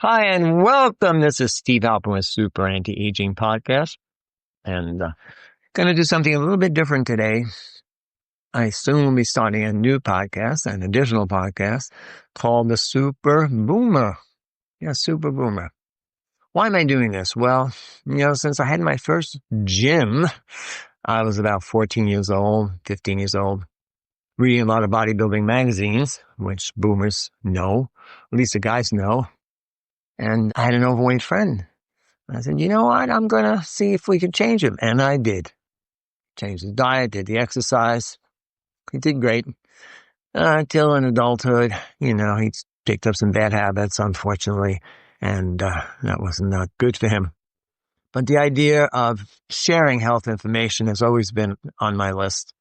Hi and welcome. This is Steve Alperman with Super Anti-Aging Podcast, and going to do something a little bit different today. I soon will be starting a new podcast, an additional podcast called the Super Boomer. Yeah, Super Boomer. Why am I doing this? Well, since I had my first gym, I was about 14 years old, 15 years old, reading a lot of bodybuilding magazines, which boomers know, at least the guys know. And I had an overweight friend. I said, you know what? I'm going to see if we can change him. And I did. Changed his diet, did the exercise. He did great. Until in adulthood, he picked up some bad habits, unfortunately. And that was not good for him. But the idea of sharing health information has always been on my list.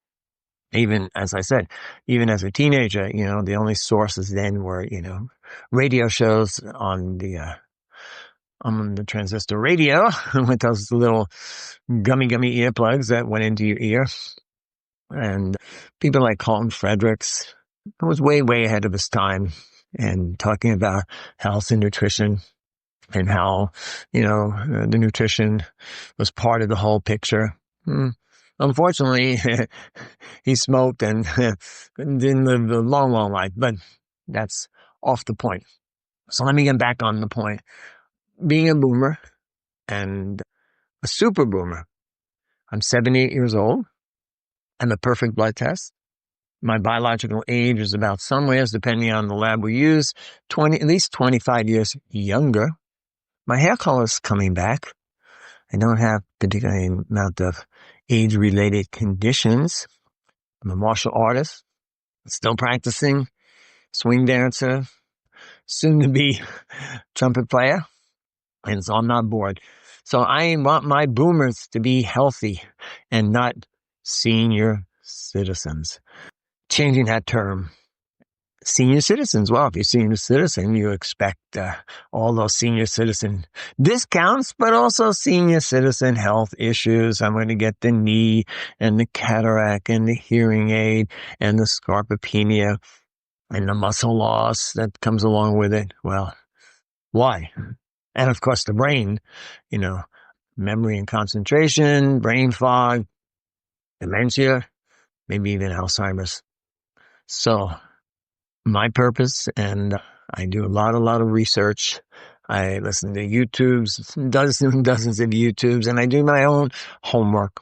Even, as I said, even as a teenager, the only sources then were, radio shows on the transistor radio with those little gummy earplugs that went into your ear. And people like Carlton Fredericks, who was way ahead of his time and talking about health and nutrition and how, the nutrition was part of the whole picture. Unfortunately, he smoked and didn't live a long life, but that's off the point. So let me get back on the point. Being a boomer and a super boomer. I'm 78 years old. I'm a perfect blood test. My biological age is about somewhere, depending on the lab we use, at least 25 years younger. My hair color is coming back. I don't have particularly amount of age-related conditions. I'm a martial artist, still practicing, swing dancer, soon to be trumpet player. And so I'm not bored. So I want my boomers to be healthy and not senior citizens. Changing that term. Senior citizens. Well, if you're a senior citizen, you expect all those senior citizen discounts, but also senior citizen health issues. I'm going to get the knee and the cataract and the hearing aid and the scarpopenia and the muscle loss that comes along with it. Well, why? And of course, the brain, memory and concentration, brain fog, dementia, maybe even Alzheimer's. So my purpose, and I do a lot of research. I listen to YouTubes, dozens and dozens of YouTubes, and I do my own homework.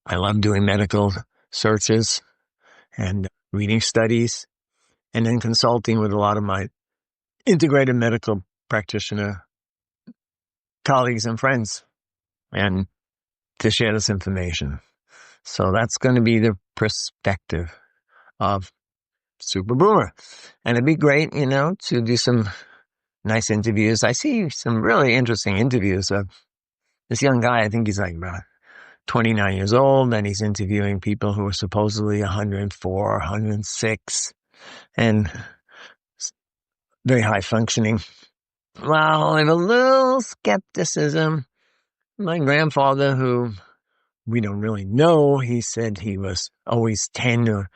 I love doing medical searches and reading studies, and then consulting with a lot of my integrated medical practitioner colleagues and friends, and to share this information. So that's going to be the perspective of Super Boomer. And it'd be great, to do some nice interviews. I see some really interesting interviews of this young guy. I think he's like about 29 years old, and he's interviewing people who are supposedly 104, 106, and very high functioning. Well, I have a little skepticism. My grandfather, who we don't really know, he said he was always 10 or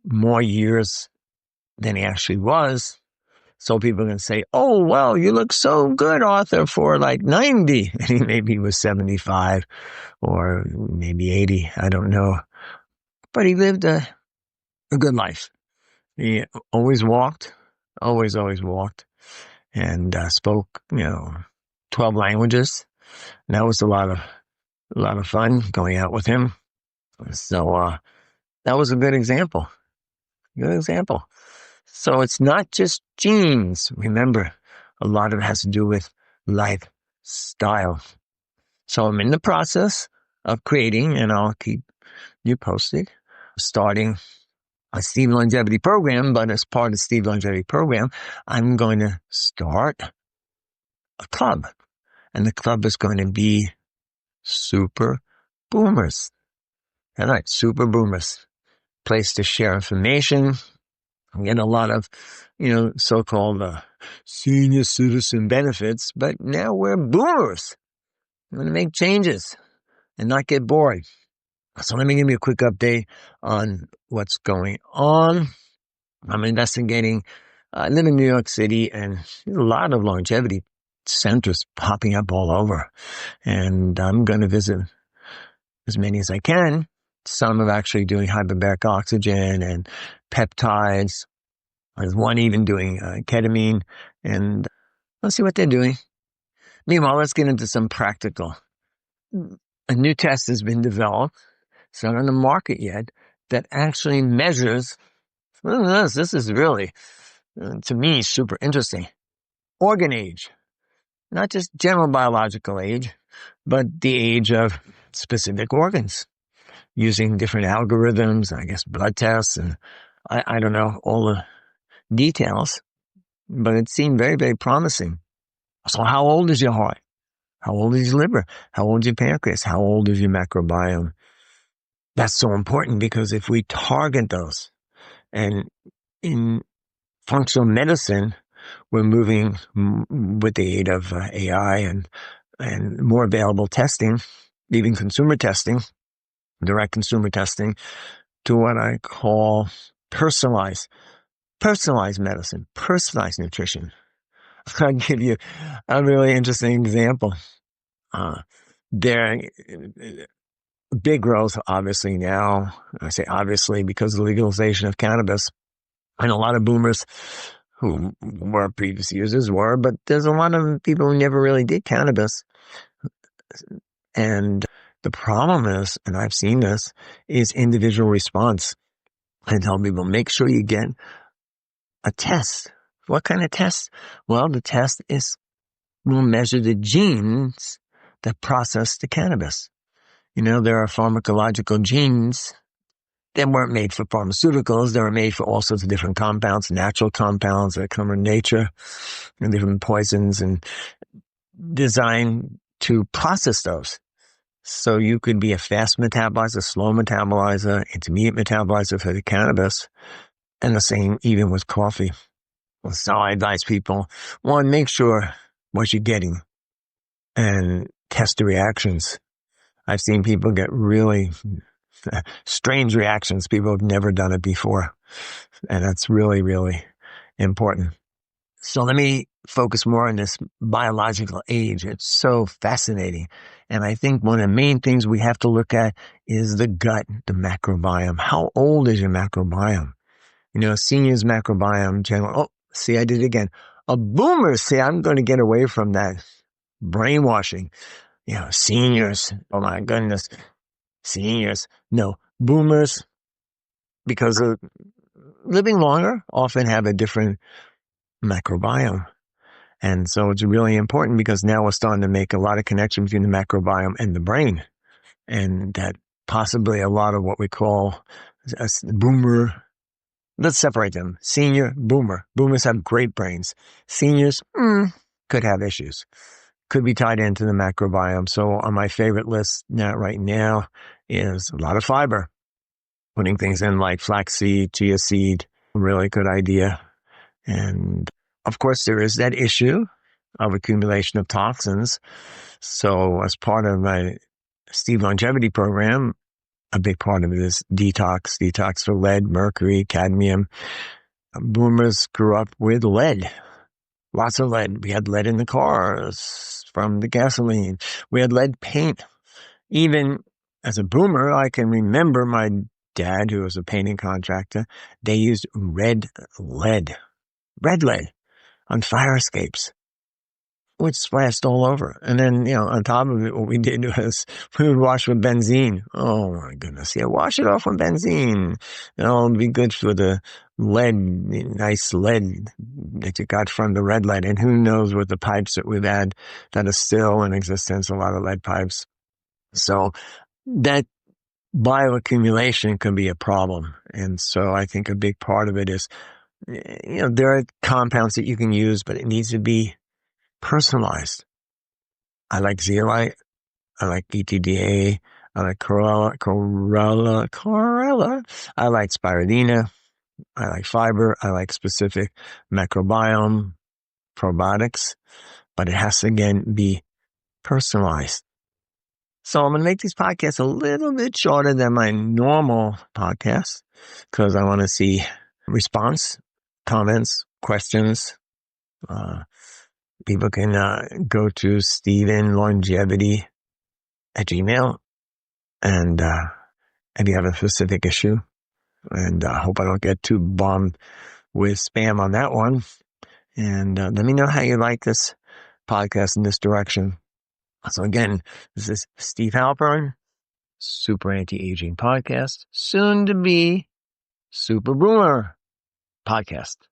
more years than he actually was. So people can say, oh, well, you look so good, Arthur, for like 90. And maybe he was 75 or maybe 80. I don't know. But he lived a good life. He always walked, always walked, and spoke, 12 languages. And that was a lot of fun going out with him. So that was a good example. Good example. So it's not just genes. Remember, a lot of it has to do with lifestyle. So I'm in the process of creating, and I'll keep you posted, starting a Steve Longevity program. But as part of the Steve Longevity program, I'm going to start a club. And the club is going to be Super Boomers. All right, Super Boomers. Place to share information. I'm getting a lot of, so-called senior citizen benefits, but now we're boomers. I'm going to make changes and not get bored. So let me give you a quick update on what's going on. I'm investigating I live in New York City, and there's a lot of longevity centers popping up all over. And I'm going to visit as many as I can. Some are actually doing hyperbaric oxygen and peptides. There's one even doing ketamine, and let's see what they're doing. Meanwhile, let's get into some practical. A new test has been developed. It's not on the market yet, that actually measures, this is really, to me, super interesting. Organ age. Not just general biological age, but the age of specific organs, using different algorithms, I guess blood tests, and I don't know all the details, but it seemed very, very promising. So how old is your heart? How old is your liver? How old is your pancreas? How old is your microbiome? That's so important, because if we target those, and in functional medicine, we're moving with the aid of AI and more available testing, even consumer testing, direct consumer testing, to what I call personalized medicine, personalized nutrition. I'll give you a really interesting example. There, big growth, obviously now, I say obviously because of the legalization of cannabis, and a lot of boomers who were previous users but there's a lot of people who never really did cannabis. And the problem is, and I've seen this, is individual response. I tell people, make sure you get a test. What kind of test? Well, the test will measure the genes that process the cannabis. There are pharmacological genes that weren't made for pharmaceuticals. They were made for all sorts of different compounds, natural compounds that come from nature, and different poisons, and designed to process those. So you could be a fast metabolizer, slow metabolizer, intermediate metabolizer for the cannabis, and the same even with coffee. So I advise people, one, make sure what you're getting and test the reactions. I've seen people get really strange reactions. People have never done it before. And that's really, really important. So let me focus more on this biological age. It's so fascinating. And I think one of the main things we have to look at is the gut, the microbiome. How old is your microbiome? Seniors' microbiome, general. Oh, see, I did it again. A boomer, see, I'm going to get away from that brainwashing. Seniors, oh my goodness. Seniors, no, boomers, because of living longer, often have a different microbiome. And so it's really important, because now we're starting to make a lot of connections between the microbiome and the brain. And that possibly a lot of what we call a boomer, let's separate them. Senior, boomer. Boomers have great brains. Seniors could have issues. Could be tied into the microbiome. So on my favorite list right now is a lot of fiber. Putting things in like flaxseed, chia seed, really good idea. And of course, there is that issue of accumulation of toxins. So as part of my Steve longevity program, a big part of it is detox for lead, mercury, cadmium. Boomers grew up with lead, lots of lead. We had lead in the cars from the gasoline. We had lead paint. Even as a boomer, I can remember my dad, who was a painting contractor, they used red lead on fire escapes, which splashed all over. And then, on top of it, what we did was we would wash with benzene. Oh my goodness. Yeah, wash it off with benzene. It'll be good for the lead, nice lead that you got from the red lead. And who knows with the pipes that we've had that are still in existence, a lot of lead pipes. So that bioaccumulation can be a problem. And so I think a big part of it is, there are compounds that you can use, but it needs to be personalized. I like zeolite. I like ETDA. I like chlorella. I like spirodina. I like fiber. I like specific microbiome probiotics, but it has to, again, be personalized. So I'm going to make these podcasts a little bit shorter than my normal podcasts, because I want to see response, comments, questions, people can go to stevenlongevity@gmail, and if you have a specific issue, and I hope I don't get too bombed with spam on that one. And let me know how you like this podcast in this direction. So again, this is Steve Alperman, Super Anti-Aging Podcast, soon to be Super Boomer Podcast.